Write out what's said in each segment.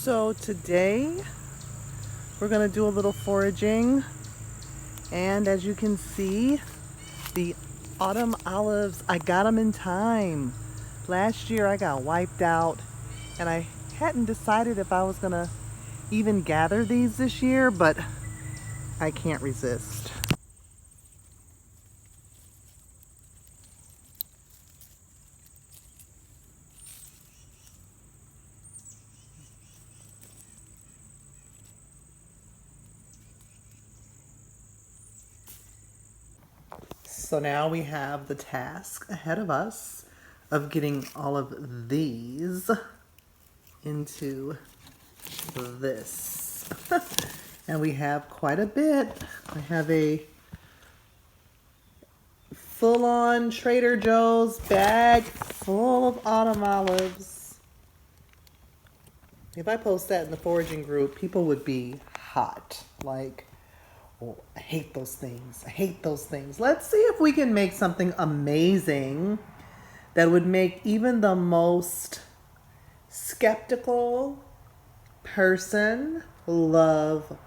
So today we're going to do a little foraging, and as you can see, the autumn olives, I got them in time. Last year I got wiped out and I hadn't decided if I was going to even gather these this year, but I can't resist. So now we have the task ahead of us of getting all of these into this. And we have quite a bit. I have a full-on Trader Joe's bag full of autumn olives. If I post that in the foraging group, people would be hot. Like, oh, I hate those things. I hate those things. Let's see if we can make something amazing that would make even the most skeptical person love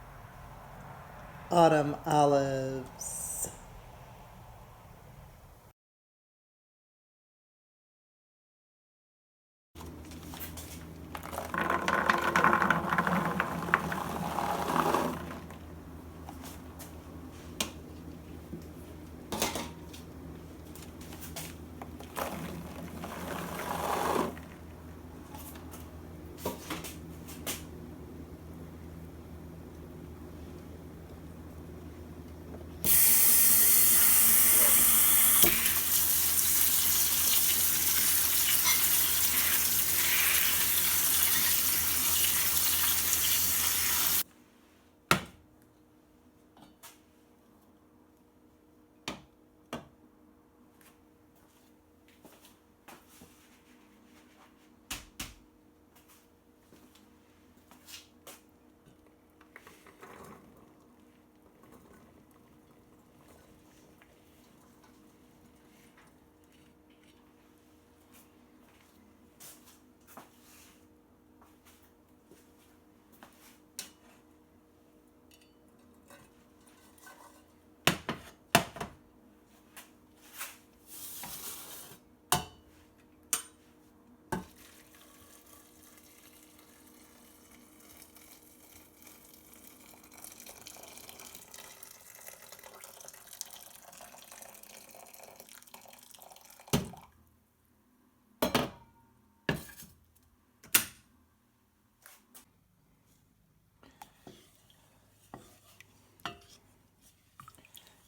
autumn olives.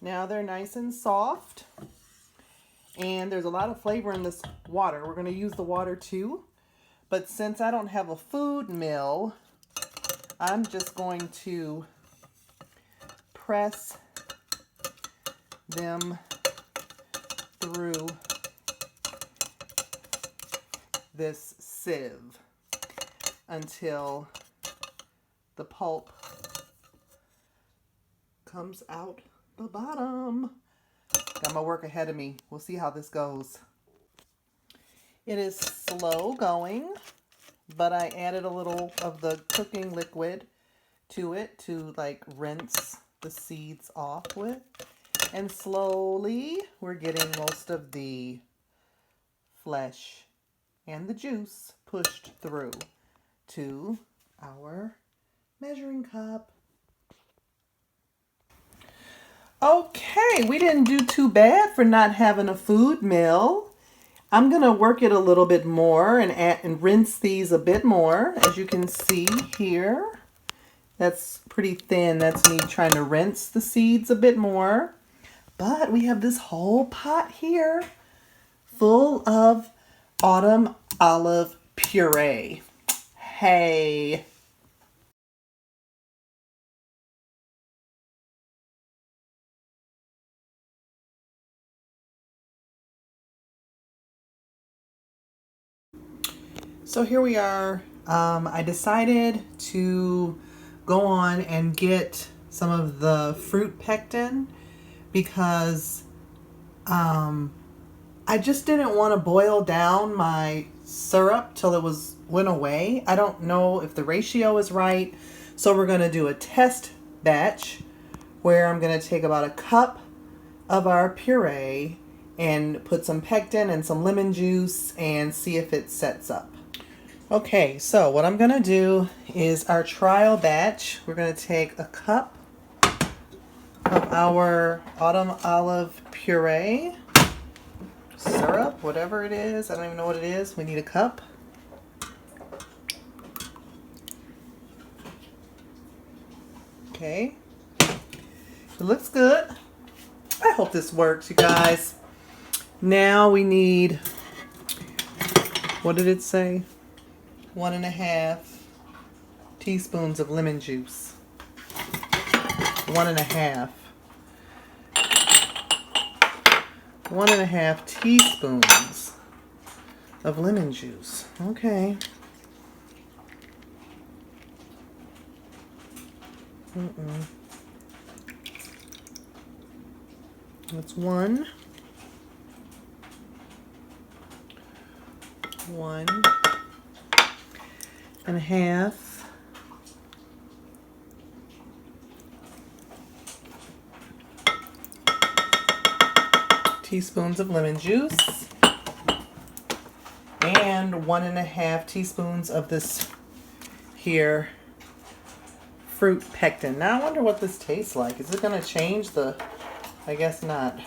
Now they're nice and soft, and there's a lot of flavor in this water. We're going to use the water too, but since I don't have a food mill, I'm just going to press them through this sieve until the pulp comes out the bottom. Got my work ahead of me. We'll see how this goes. It is slow going, but I added a little of the cooking liquid to it to like rinse the seeds off with. And slowly we're getting most of the flesh and the juice pushed through to our measuring cup. Okay, we didn't do too bad for not having a food mill. I'm going to work it a little bit more and rinse these a bit more. As you can see here, that's pretty thin. That's me trying to rinse the seeds a bit more. But we have this whole pot here full of autumn olive puree. Hey. So here we are. I decided to go on and get some of the fruit pectin because I just didn't want to boil down my syrup till it was went away. I don't know if the ratio is right. So we're going to do a test batch where I'm going to take about a cup of our puree and put some pectin and some lemon juice and see if it sets up. Okay, so what I'm going to do is our trial batch. We're going to take a cup of our autumn olive puree, syrup, whatever it is. I don't even know what it is. We need a cup. Okay, it looks good. I hope this works, you guys. Now we need, what did it say? 1.5 teaspoons of lemon juice. 1.5. 1.5 teaspoons of lemon juice. Okay. That's 1.5 teaspoons of lemon juice and 1.5 teaspoons of this here fruit pectin. Now I wonder what this tastes like. Is it going to change the, I guess not,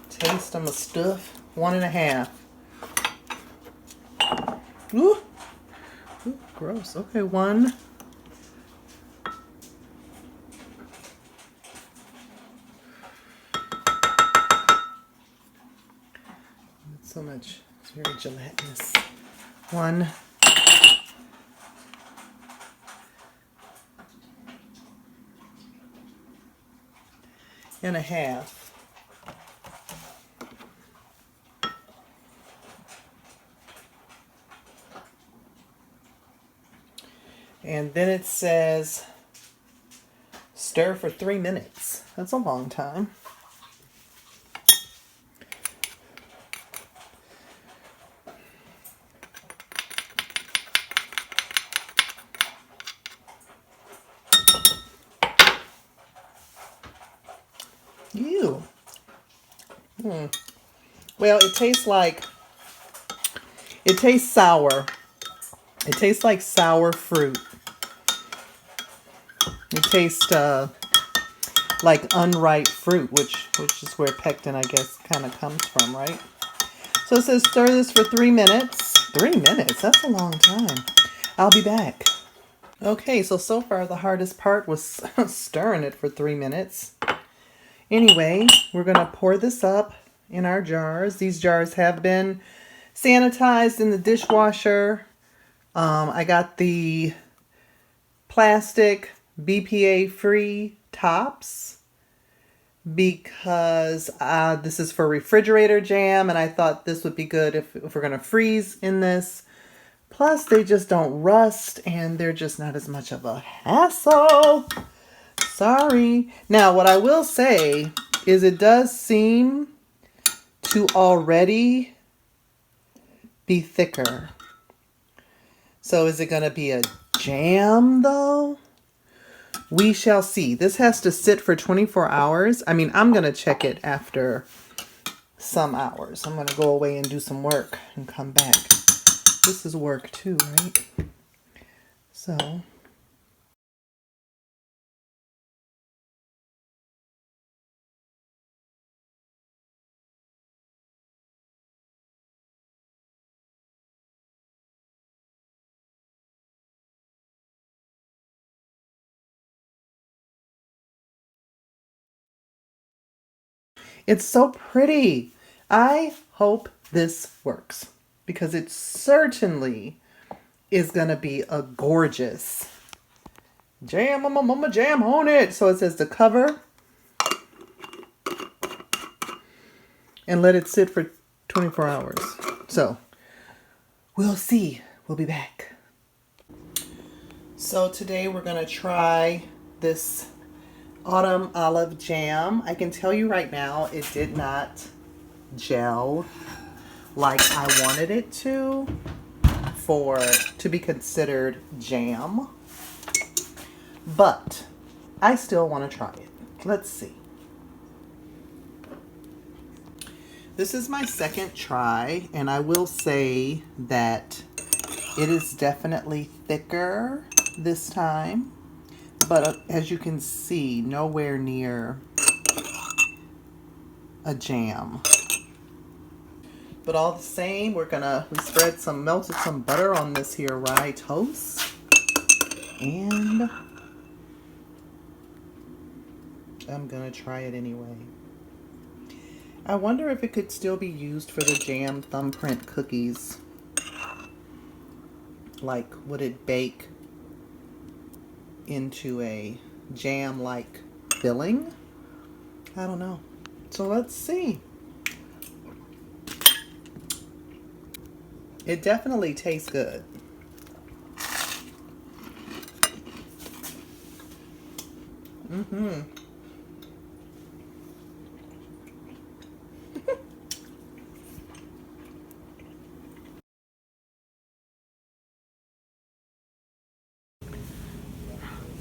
taste of my stuff? 1.5. Ooh. Ooh, gross. Okay, 1. So much. It's very gelatinous. 1. And a half. And then it says stir for 3 minutes. That's a long time. Ew. Well, it tastes sour. It tastes like sour fruit. It tastes like unripe fruit, which is where pectin, I guess, kind of comes from, right? So it says stir this for 3 minutes. 3 minutes? That's a long time. I'll be back. Okay, so far the hardest part was stirring it for 3 minutes. Anyway, we're going to pour this up in our jars. These jars have been sanitized in the dishwasher. I got the plastic BPA-free tops because this is for refrigerator jam, and I thought this would be good if we're going to freeze in this. Plus, they just don't rust, and they're just not as much of a hassle. Sorry. Now, what I will say is it does seem to already be thicker. So is it going to be a jam, though? We shall see. This has to sit for 24 hours. I mean, I'm going to check it after some hours. I'm going to go away and do some work and come back. This is work too, right? So... It's so pretty. I hope this works because it certainly is going to be a gorgeous jam. I'm a jam on it. So it says to cover and let it sit for 24 hours. So we'll see. We'll be back. So today we're going to try this autumn olive jam. I can tell you right now, it did not gel like I wanted it to to be considered jam. But I still want to try it. Let's see. This is my second try, and I will say that it is definitely thicker this time. But as you can see, nowhere near a jam. But all the same, we melted some butter on this here rye toast. And I'm gonna try it anyway. I wonder if it could still be used for the jam thumbprint cookies. Like, would it bake into a jam-like filling? I don't know. So let's see. It definitely tastes good.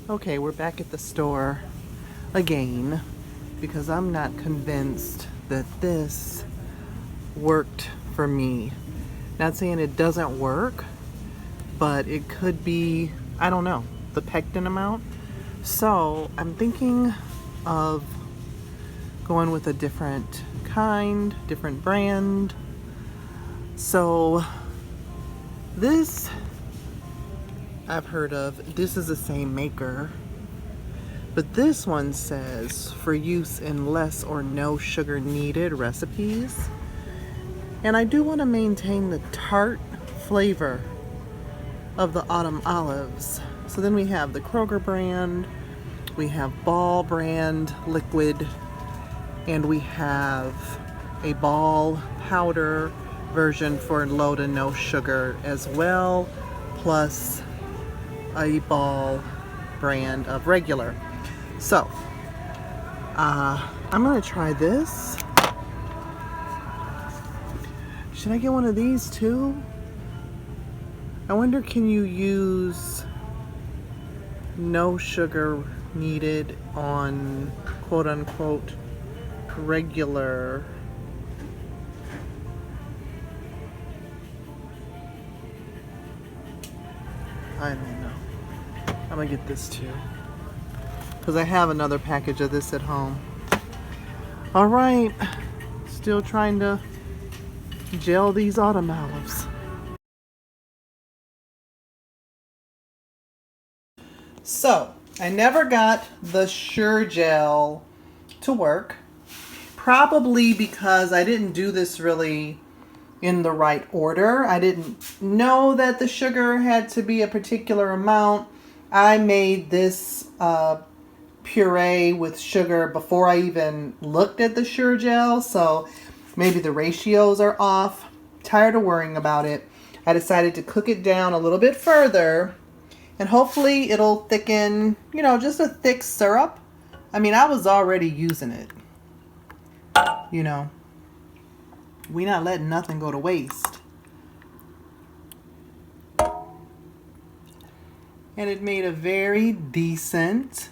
Okay, we're back at the store again because I'm not convinced that this worked for me. Not saying it doesn't work, but it could be, I don't know, the pectin amount. So I'm thinking of going with a different kind, different brand. So this I've heard of. This is the same maker, but this one says for use in less or no sugar needed recipes. And I do want to maintain the tart flavor of the autumn olives. So then we have the Kroger brand, we have Ball brand liquid, and we have a Ball powder version for low to no sugar as well, plus a Ball brand of regular. So I'm gonna try this. Should I get one of these too? I wonder, can you use no sugar needed on quote unquote regular? I don't know. I'm gonna get this too, because I have another package of this at home. All right, still trying to gel these autumn olives. So I never got the Sure Gel to work, probably because I didn't do this really in the right order. I didn't know that the sugar had to be a particular amount. I made this puree with sugar before I even looked at the Sure Gel, so maybe the ratios are off. Tired of worrying about it. I decided to cook it down a little bit further, and hopefully it'll thicken, you know, just a thick syrup. I mean, I was already using it. You know, we not letting nothing go to waste. And it made a very decent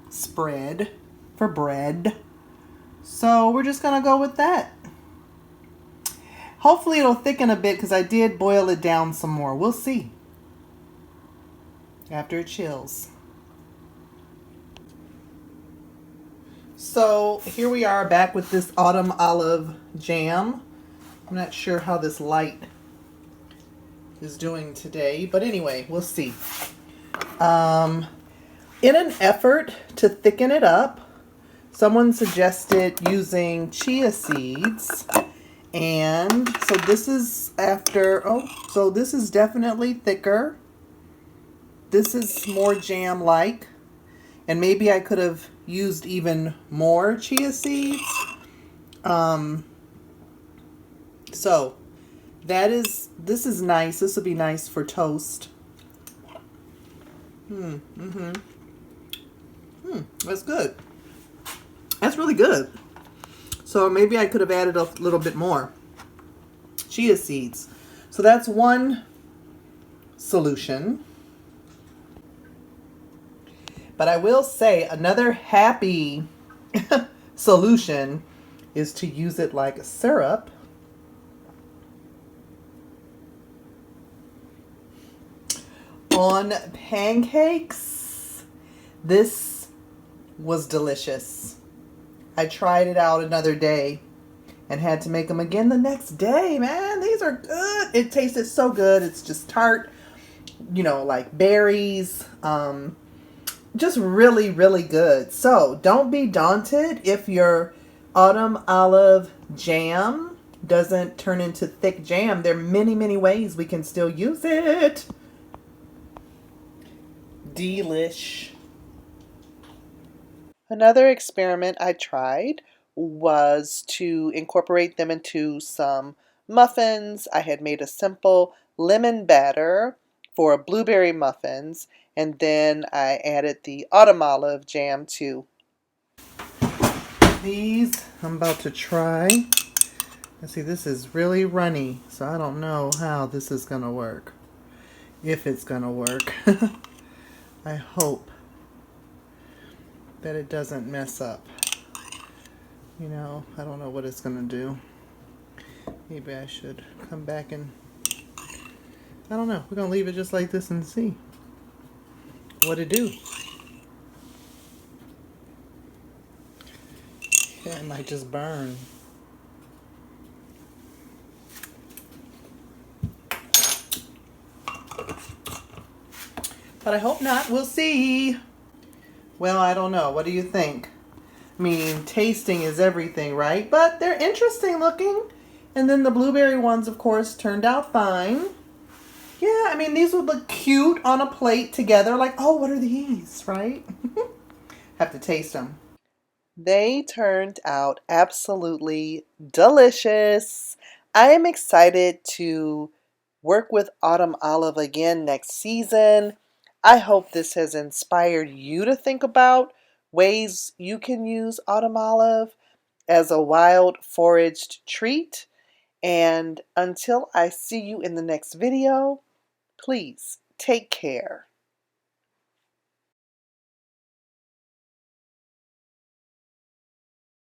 spread for bread. So we're just gonna go with that. Hopefully it'll thicken a bit because I did boil it down some more. We'll see after it chills. So here we are back with this autumn olive jam. I'm not sure how this light is doing today, but anyway, we'll see. In an effort to thicken it up, someone suggested using chia seeds. And so this is so this is definitely thicker. This is more jam-like. And maybe I could have used even more chia seeds. So this is nice. This would be nice for toast. That's good. That's really good. So maybe I could have added a little bit more chia seeds. So that's one solution. But I will say another happy solution is to use it like a syrup. On pancakes. This was delicious. I tried it out another day and had to make them again the next day. Man, these are good. It tasted so good. It's just tart, you know, like berries. Just really, really good. So don't be daunted if your autumn olive jam doesn't turn into thick jam. There are many, many ways we can still use it. Delish. Another experiment I tried was to incorporate them into some muffins. I had made a simple lemon batter for blueberry muffins, and then I added the autumn olive jam too. These I'm about to try. Let's see, this is really runny, so I don't know how this is gonna work. If it's gonna work. I hope that it doesn't mess up. You know, I don't know what it's gonna do. Maybe I should come back and, I don't know. We're gonna leave it just like this and see what it do. Yeah, it might just burn. But I hope not. We'll see. Well, I don't know. What do you think? I mean, tasting is everything, right? But they're interesting looking. And then the blueberry ones, of course, turned out fine. Yeah, I mean, these would look cute on a plate together. Like, oh, what are these, right? Have to taste them. They turned out absolutely delicious. I am excited to work with autumn olive again next season. I hope this has inspired you to think about ways you can use autumn olive as a wild foraged treat. And until I see you in the next video, please take care.